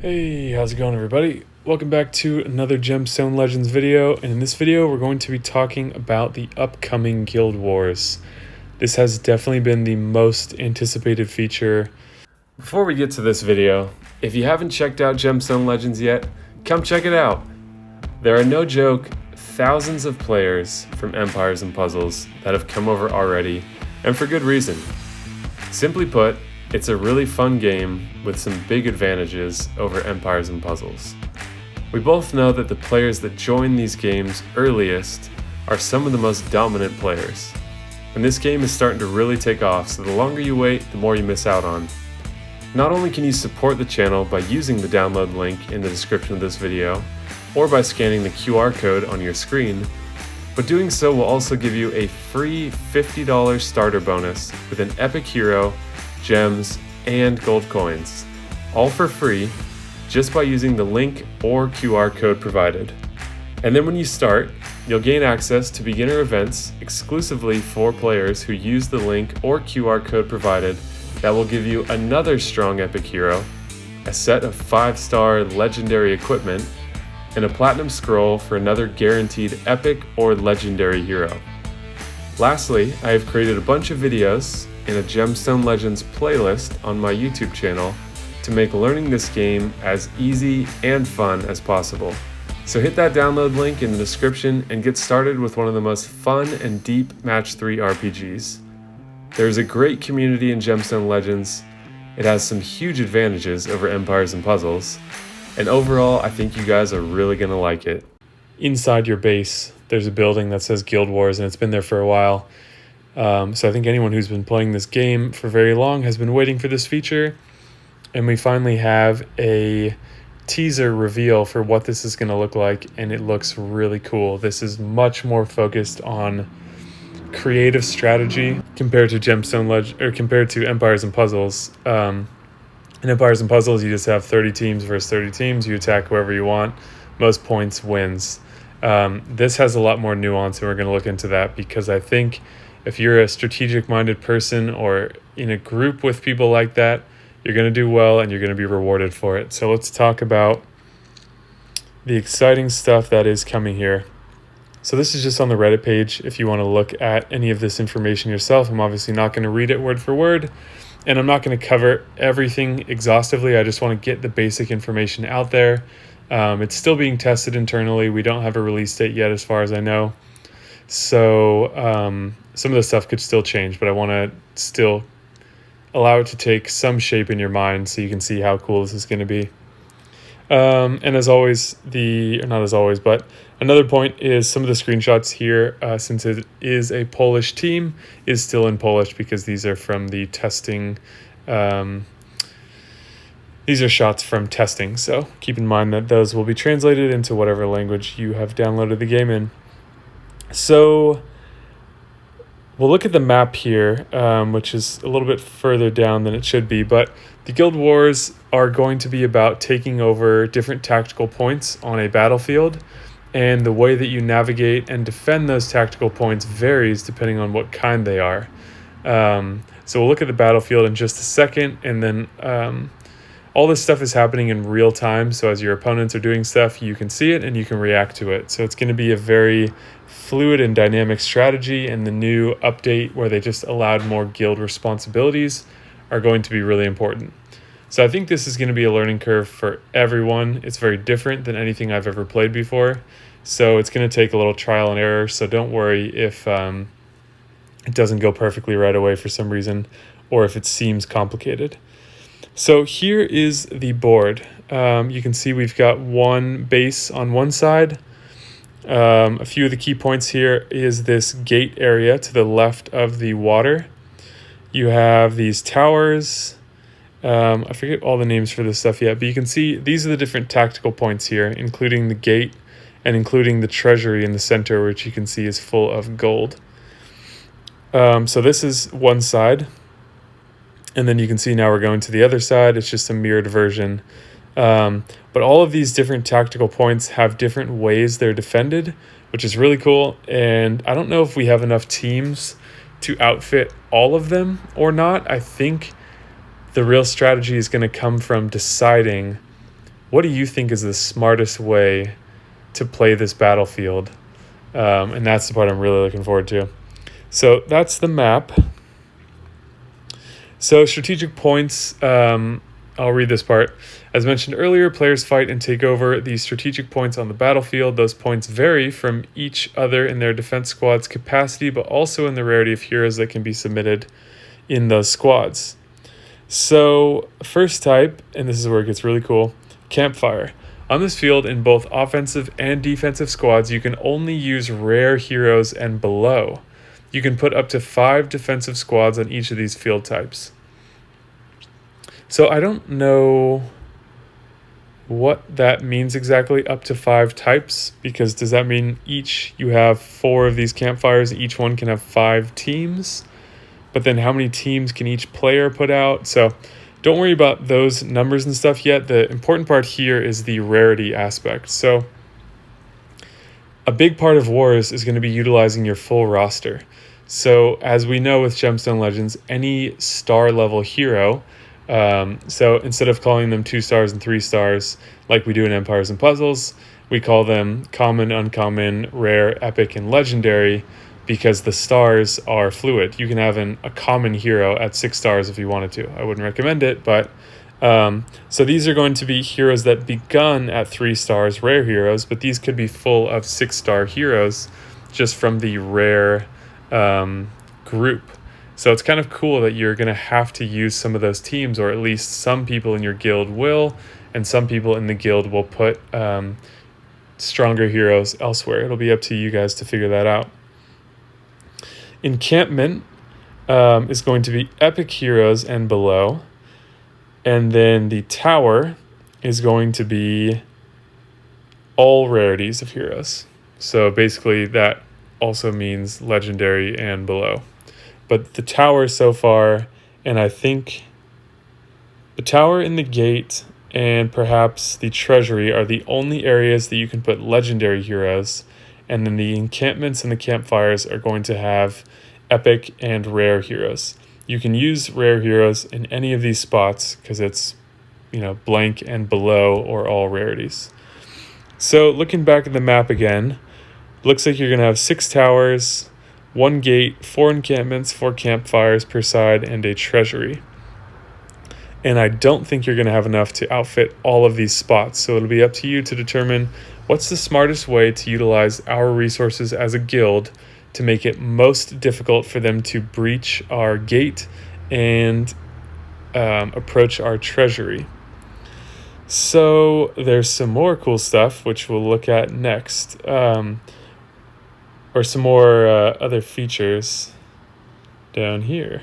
Hey, how's it going, everybody? Welcome back to another Gemstone Legends video, and in this video we're going to be talking about the upcoming Guild Wars. This has definitely been the most anticipated feature. Before we get to this video, if you haven't checked out Gemstone Legends yet, come check it out. There are, no joke, thousands of players from Empires and Puzzles that have come over already, and for good reason. Simply put, it's a really fun game with some big advantages over Empires and Puzzles. We both know that the players that join these games earliest are some of the most dominant players. And this game is starting to really take off, so the longer you wait, the more you miss out on. Not only can you support the channel by using the download link in the description of this video, or by scanning the QR code on your screen, but doing so will also give you a free $50 starter bonus with an epic hero, gems, and gold coins, all for free, just by using the link or QR code provided. And then when you start, you'll gain access to beginner events exclusively for players who use the link or QR code provided that will give you another strong epic hero, a set of 5-star legendary equipment, and a platinum scroll for another guaranteed epic or legendary hero. Lastly, I have created a bunch of videos in a Gemstone Legends playlist on my YouTube channel to make learning this game as easy and fun as possible. So hit that download link in the description and get started with one of the most fun and deep Match 3 RPGs. There's a great community in Gemstone Legends. It has some huge advantages over Empires and Puzzles, and overall I think you guys are really gonna like it. Inside your base, there's a building that says Guild Wars, and it's been there for a while. So I think anyone who's been playing this game for very long has been waiting for this feature, and we finally have a teaser reveal for what this is going to look like, and it looks really cool. This is much more focused on creative strategy compared to compared to Empires and Puzzles. In Empires and Puzzles, you just have 30 teams versus 30 teams. You attack whoever you want. Most points wins. This has a lot more nuance, and we're going to look into that because I think if you're a strategic-minded person or in a group with people like that, you're going to do well and you're going to be rewarded for it. So let's talk about the exciting stuff that is coming here. So this is just on the Reddit page if you want to look at any of this information yourself. I'm obviously not going to read it word for word, and I'm not going to cover everything exhaustively. I just want to get the basic information out there. It's still being tested internally. We don't have a release date yet as far as I know. So some of the stuff could still change, but I want to still allow it to take some shape in your mind so you can see how cool this is going to be. And as always, but another point is some of the screenshots here, since it is a Polish team, is still in Polish because these are from the testing. These are shots from testing, so keep in mind that those will be translated into whatever language you have downloaded the game in. So we'll look at the map here, which is a little bit further down than it should be, but the Guild Wars are going to be about taking over different tactical points on a battlefield, and the way that you navigate and defend those tactical points varies depending on what kind they are. So we'll look at the battlefield in just a second, and then all this stuff is happening in real time, so as your opponents are doing stuff, you can see it and you can react to it. So it's going to be a very fluid and dynamic strategy, and the new update where they just allowed more guild responsibilities are going to be really important. So I think this is going to be a learning curve for everyone. It's very different than anything I've ever played before, so it's going to take a little trial and error, so don't worry if it doesn't go perfectly right away for some reason, or if it seems complicated. So here is the board. You can see we've got one base on one side. A few of the key points here is this gate area to the left of the water. You have these towers. I forget all the names for this stuff yet, but you can see these are the different tactical points here, including the gate and including the treasury in the center, which you can see is full of gold. So this is one side. And then you can see now we're going to the other side. It's just a mirrored version. But all of these different tactical points have different ways they're defended, which is really cool. And I don't know if we have enough teams to outfit all of them or not. I think the real strategy is going to come from deciding what do you think is the smartest way to play this battlefield? And that's the part I'm really looking forward to. So that's the map. So strategic points, I'll read this part. As mentioned earlier, players fight and take over the strategic points on the battlefield. Those points vary from each other in their defense squad's capacity, but also in the rarity of heroes that can be submitted in those squads. So first type, and this is where it gets really cool, campfire. On this field, in both offensive and defensive squads, you can only use rare heroes and below. You can put up to 5 defensive squads on each of these field types. So I don't know what that means exactly, up to 5 types, because does that mean you have 4 of these campfires, each one can have 5 teams? But then how many teams can each player put out? So don't worry about those numbers and stuff yet. The important part here is the rarity aspect. So a big part of Wars is going to be utilizing your full roster. So as we know with Gemstone Legends, any star level hero, so instead of calling them 2 stars and 3 stars like we do in Empires and Puzzles, we call them common, uncommon, rare, epic, and legendary, because the stars are fluid. You can have a common hero at 6 stars if you wanted to. I wouldn't recommend it, but so these are going to be heroes that begun at 3 stars, rare heroes, but these could be full of 6-star heroes just from the rare group. So it's kind of cool that you're going to have to use some of those teams, or at least some people in your guild will, and some people in the guild will put stronger heroes elsewhere. It'll be up to you guys to figure that out. Encampment is going to be epic heroes and below. And then the tower is going to be all rarities of heroes. So basically that also means legendary and below. But the tower so far, and I think the tower and the gate and perhaps the treasury are the only areas that you can put legendary heroes. And then the encampments and the campfires are going to have epic and rare heroes. You can use rare heroes in any of these spots because it's, blank and below or all rarities. So looking back at the map again, looks like you're going to have 6 towers, 1 gate, 4 encampments, 4 campfires per side, and a treasury. And I don't think you're going to have enough to outfit all of these spots. So it'll be up to you to determine what's the smartest way to utilize our resources as a guild to make it most difficult for them to breach our gate and approach our treasury. So there's some more cool stuff, which we'll look at next. Or some more other features down here.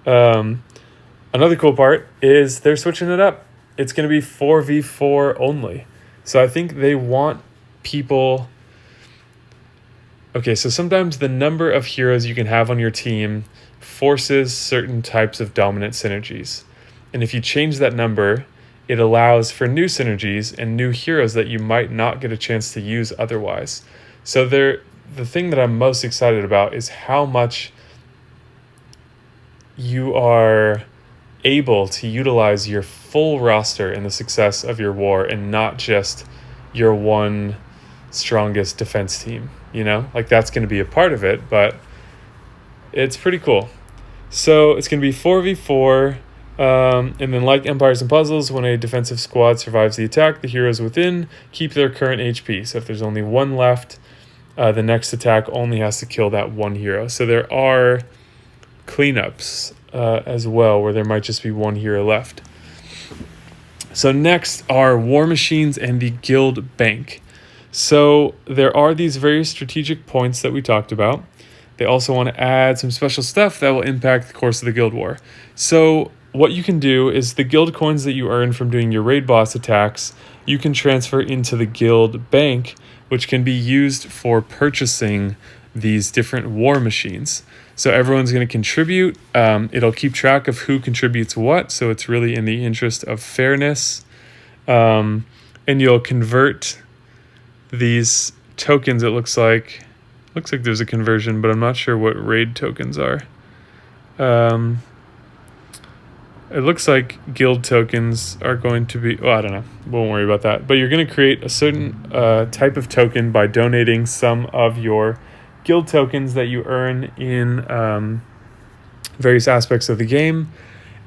Another cool part is they're switching it up. It's going to be 4v4 only. So I think they want people... Okay, so sometimes the number of heroes you can have on your team forces certain types of dominant synergies. And if you change that number, it allows for new synergies and new heroes that you might not get a chance to use otherwise. So the thing that I'm most excited about is how much you are able to utilize your full roster in the success of your war and not just your one strongest defense team. That's going to be a part of it, but it's pretty cool. So it's going to be 4v4, and then like Empires and Puzzles, when a defensive squad survives the attack, the heroes within keep their current HP. So if there's only 1 left, the next attack only has to kill that 1 hero. So there are cleanups as well, where there might just be 1 hero left. So next are war machines and the guild bank. So there are these very strategic points that we talked about. They also want to add some special stuff that will impact the course of the guild war. So what you can do is the guild coins that you earn from doing your raid boss attacks, you can transfer into the guild bank, which can be used for purchasing these different war machines. So everyone's going to contribute. It'll keep track of who contributes what, so it's really in the interest of fairness. And you'll convert these tokens. It looks like there's a conversion, but I'm not sure what raid tokens are. it looks like guild tokens are going to be, I don't know, won't worry about that. But you're going to create a certain type of token by donating some of your guild tokens that you earn in various aspects of the game.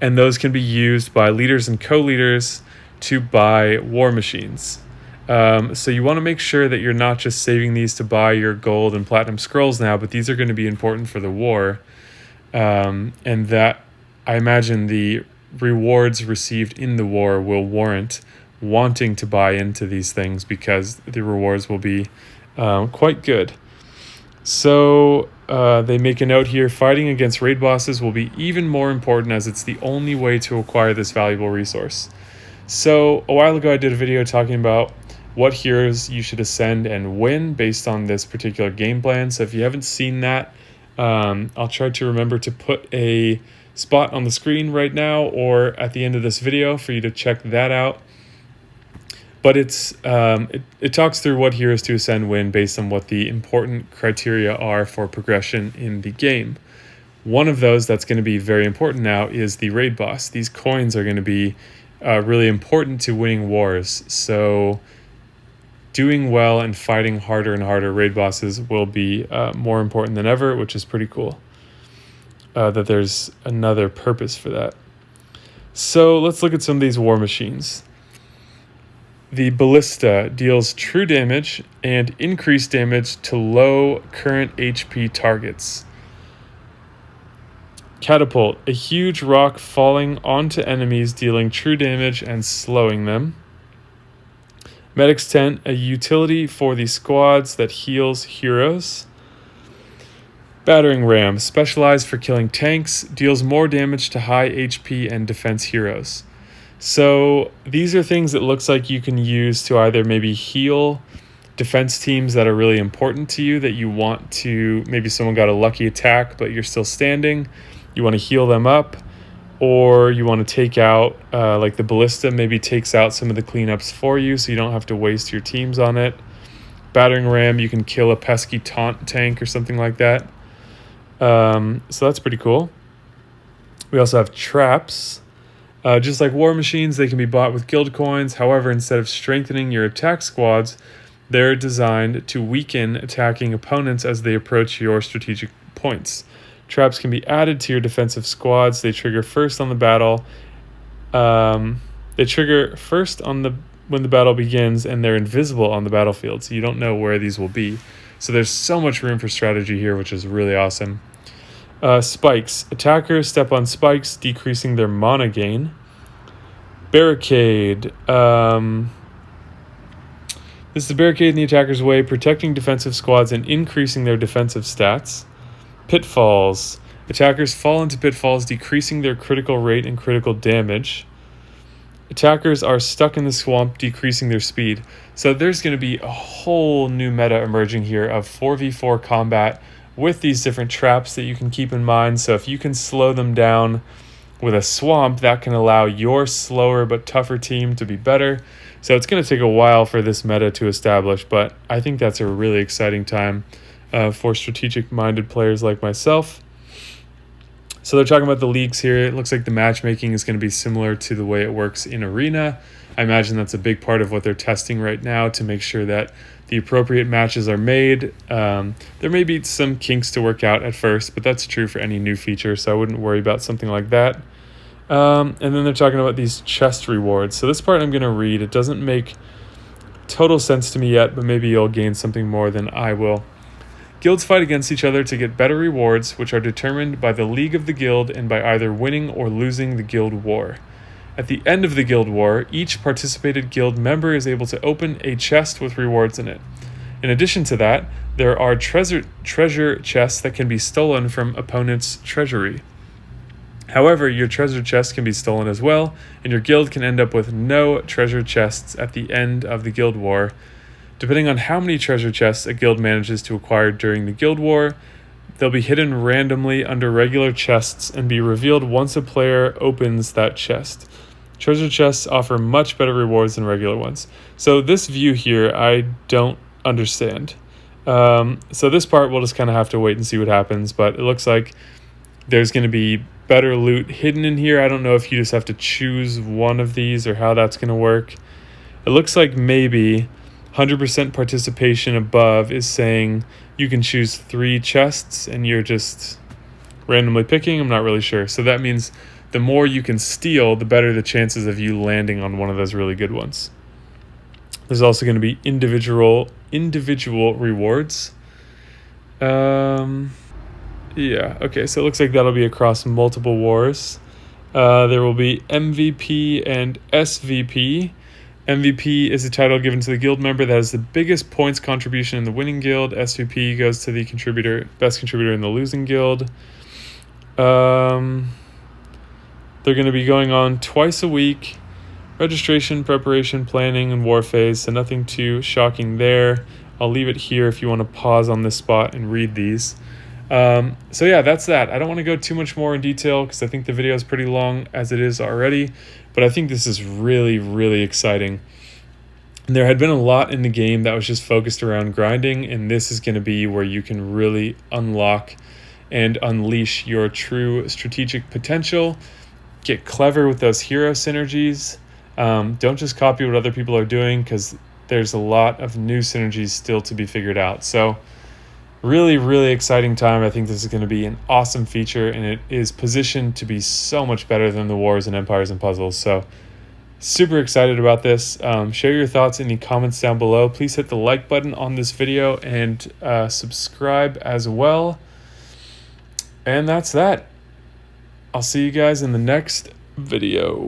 And those can be used by leaders and co-leaders to buy war machines. So you want to make sure that you're not just saving these to buy your gold and platinum scrolls now, but these are going to be important for the war. And that, I imagine, the rewards received in the war will warrant wanting to buy into these things because the rewards will be quite good. So they make a note here, fighting against raid bosses will be even more important as it's the only way to acquire this valuable resource. So a while ago I did a video talking about what heroes you should ascend and win based on this particular game plan. So if you haven't seen that, I'll try to remember to put a spot on the screen right now or at the end of this video for you to check that out. But it talks through what heroes to ascend win based on what the important criteria are for progression in the game. One of those that's going to be very important now is the raid boss. These coins are going to be really important to winning wars. So doing well and fighting harder and harder raid bosses will be more important than ever, which is pretty cool. That there's another purpose for that. So let's look at some of these war machines. The Ballista deals true damage and increased damage to low current HP targets. Catapult, a huge rock falling onto enemies, dealing true damage and slowing them. Medic's Tent, a utility for the squads that heals heroes. Battering Ram, specialized for killing tanks, deals more damage to high HP and defense heroes. So these are things that looks like you can use to either maybe heal defense teams that are really important to you, that you want to, maybe someone got a lucky attack but you're still standing, you want to heal them up, or you want to take out, like the Ballista maybe takes out some of the cleanups for you so you don't have to waste your teams on it. Battering Ram, you can kill a pesky taunt tank or something like that. So that's pretty cool. We also have traps. Just like war machines, they can be bought with guild coins. However, instead of strengthening your attack squads, they're designed to weaken attacking opponents as they approach your strategic points. Traps can be added to your defensive squads. They trigger first on the battle. When the battle begins, and they're invisible on the battlefield, so you don't know where these will be. So there's so much room for strategy here, which is really awesome. Spikes. Attackers step on spikes, decreasing their mana gain. Barricade. This is the barricade in the attacker's way, protecting defensive squads and increasing their defensive stats. Pitfalls. Attackers fall into pitfalls, decreasing their critical rate and critical damage. Attackers are stuck in the swamp, decreasing their speed. So there's going to be a whole new meta emerging here of 4v4 combat with these different traps that you can keep in mind. So if you can slow them down with a swamp, that can allow your slower but tougher team to be better. So it's going to take a while for this meta to establish, but I think that's a really exciting time for strategic-minded players like myself. So they're talking about the leagues here. It looks like the matchmaking is going to be similar to the way it works in Arena. I imagine that's a big part of what they're testing right now to make sure that the appropriate matches are made. There may be some kinks to work out at first, but that's true for any new feature, so I wouldn't worry about something like that. And then they're talking about these chest rewards. So this part I'm going to read. It doesn't make total sense to me yet, but maybe you'll gain something more than I will. Guilds fight against each other to get better rewards, which are determined by the league of the guild and by either winning or losing the guild war. At the end of the guild war, each participated guild member is able to open a chest with rewards in it. In addition to that, there are treasure chests that can be stolen from opponents' treasury. However, your treasure chest can be stolen as well, and your guild can end up with no treasure chests at the end of the guild war. Depending on how many treasure chests a guild manages to acquire during the guild war, they'll be hidden randomly under regular chests and be revealed once a player opens that chest. Treasure chests offer much better rewards than regular ones. So this view here, I don't understand. So this part we'll just kind of have to wait and see what happens, but it looks like there's going to be better loot hidden in here. I don't know if you just have to choose one of these or how that's going to work. It looks like maybe 100% participation above is saying you can choose 3 chests and you're just randomly picking. I'm not really sure. So that means the more you can steal, the better the chances of you landing on one of those really good ones. There's also going to be individual rewards. Yeah, okay, so it looks like that'll be across multiple wars. There will be MVP and SVP. MVP is the title given to the guild member that has the biggest points contribution in the winning guild. SVP goes to the best contributor in the losing guild. They're going to be going on twice a week. Registration, preparation, planning, and war phase, so nothing too shocking there. I'll leave it here if you want to pause on this spot and read these. So yeah, that's that. I don't want to go too much more in detail because I think the video is pretty long as it is already, but I think this is really, really exciting. And there had been a lot in the game that was just focused around grinding, and this is going to be where you can really unlock and unleash your true strategic potential. Get clever with those hero synergies. Don't just copy what other people are doing, because there's a lot of new synergies still to be figured out. So really, really exciting time. I think this is going to be an awesome feature, and it is positioned to be so much better than the Wars and Empires and Puzzles. So super excited about this. Share your thoughts in the comments down below. Please hit the like button on this video and subscribe as well. And that's that. I'll see you guys in the next video.